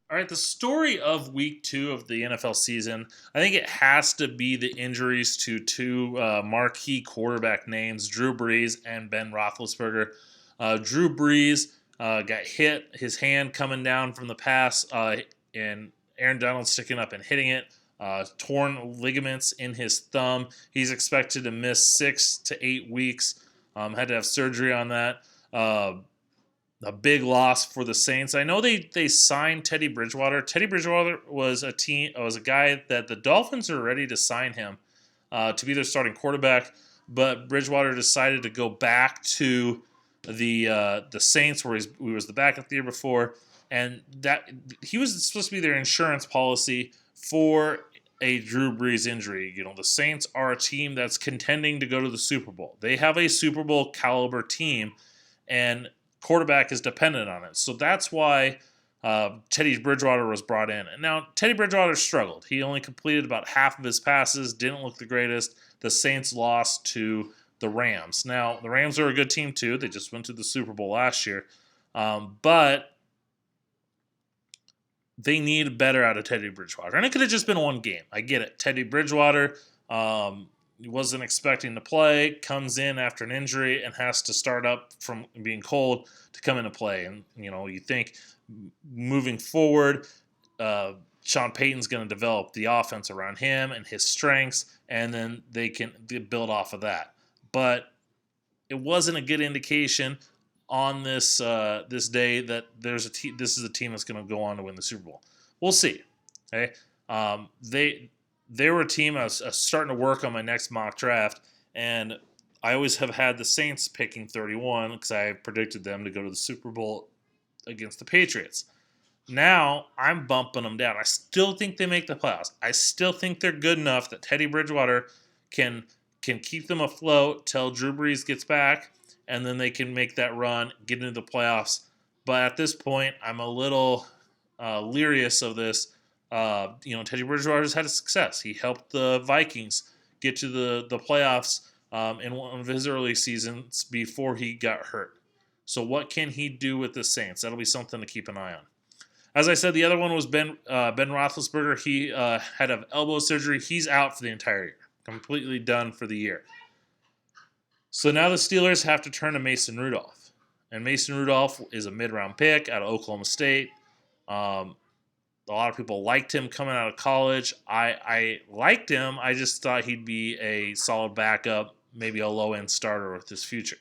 All right, the story of week 2 of the NFL season, I think it has to be the injuries to two marquee quarterback names, Drew Brees and Ben Roethlisberger. Drew Brees got hit, his hand coming down from the pass, and Aaron Donald sticking up and hitting it. Torn ligaments in his thumb. He's expected to miss 6 to 8 weeks. Had to have surgery on that. A big loss for the Saints. I know they signed Teddy Bridgewater. Teddy Bridgewater was a guy that the Dolphins are ready to sign him to be their starting quarterback, but Bridgewater decided to go back to the Saints where he was the backup the year before, and that he was supposed to be their insurance policy for a Drew Brees injury. You know, the Saints are a team that's contending to go to the Super Bowl. They have a Super Bowl caliber team, and quarterback is dependent on it. So that's why Teddy Bridgewater was brought in. And now Teddy Bridgewater struggled. He only completed about half of his passes, didn't look the greatest. The Saints lost to the Rams. Now, the Rams are a good team too. They just went to the Super Bowl last year. But they need better out of Teddy Bridgewater. And it could have just been one game. I get it. Teddy Bridgewater he wasn't expecting to play, comes in after an injury, and has to start up from being cold to come into play. And, you know, you think moving forward, Sean Payton's going to develop the offense around him and his strengths, and then they can build off of that. But it wasn't a good indication on this day that this is a team that's going to go on to win the Super Bowl. We'll see. Okay, They were a team I was starting to work on my next mock draft, and I always have had the Saints picking 31 because I predicted them to go to the Super Bowl against the Patriots. Now I'm bumping them down. I still think they make the playoffs. I still think they're good enough that Teddy Bridgewater can keep them afloat till Drew Brees gets back, and then they can make that run, get into the playoffs. But at this point, I'm a little leeryous of this. Teddy Bridgewater's had a success. He helped the Vikings get to the playoffs in one of his early seasons before he got hurt. So what can he do with the Saints? That'll be something to keep an eye on. As I said, the other one was Ben Roethlisberger. He had an elbow surgery. He's out for the entire year. Completely done for the year. So now the Steelers have to turn to Mason Rudolph. And Mason Rudolph is a mid-round pick out of Oklahoma State. A lot of people liked him coming out of college. I liked him. I just thought he'd be a solid backup, maybe a low-end starter with his future.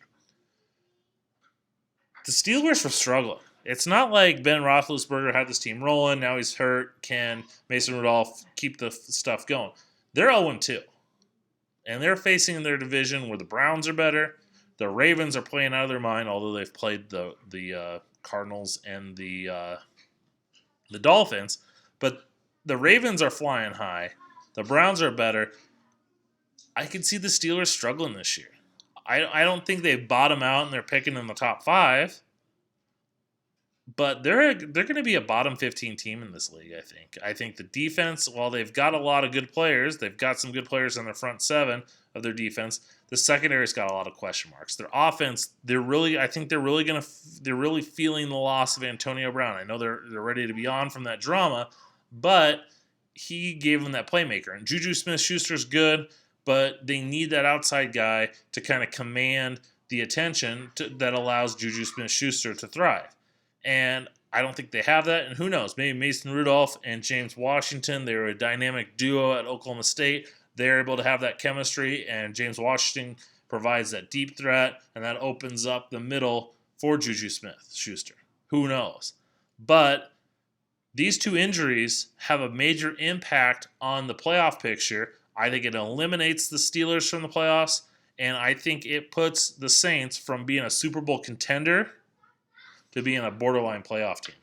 The Steelers were struggling. It's not like Ben Roethlisberger had this team rolling. Now he's hurt. Can Mason Rudolph keep the stuff going? They're 0-2. And they're facing their division where the Browns are better. The Ravens are playing out of their mind, although they've played the Cardinals and the Dolphins, but the Ravens are flying high. The Browns are better. I could see the Steelers struggling this year. I don't think they bottom out and they're picking in the top 5, but they're going to be a bottom 15 team in this league, I think. I think the defense, while they've got a lot of good players, they've got some good players in their front 7 of their defense. The secondary's got a lot of question marks. Their offense, they're really feeling the loss of Antonio Brown. I know they're ready to be on from that drama, but he gave them that playmaker. And Juju Smith-Schuster's good, but they need that outside guy to kind of command the attention that allows Juju Smith-Schuster to thrive. And I don't think they have that. And who knows? Maybe Mason Rudolph and James Washington, they were a dynamic duo at Oklahoma State. They're able to have that chemistry, and James Washington provides that deep threat, and that opens up the middle for Juju Smith-Schuster. Who knows? But these two injuries have a major impact on the playoff picture. I think it eliminates the Steelers from the playoffs, and I think it puts the Saints from being a Super Bowl contender to being a borderline playoff team.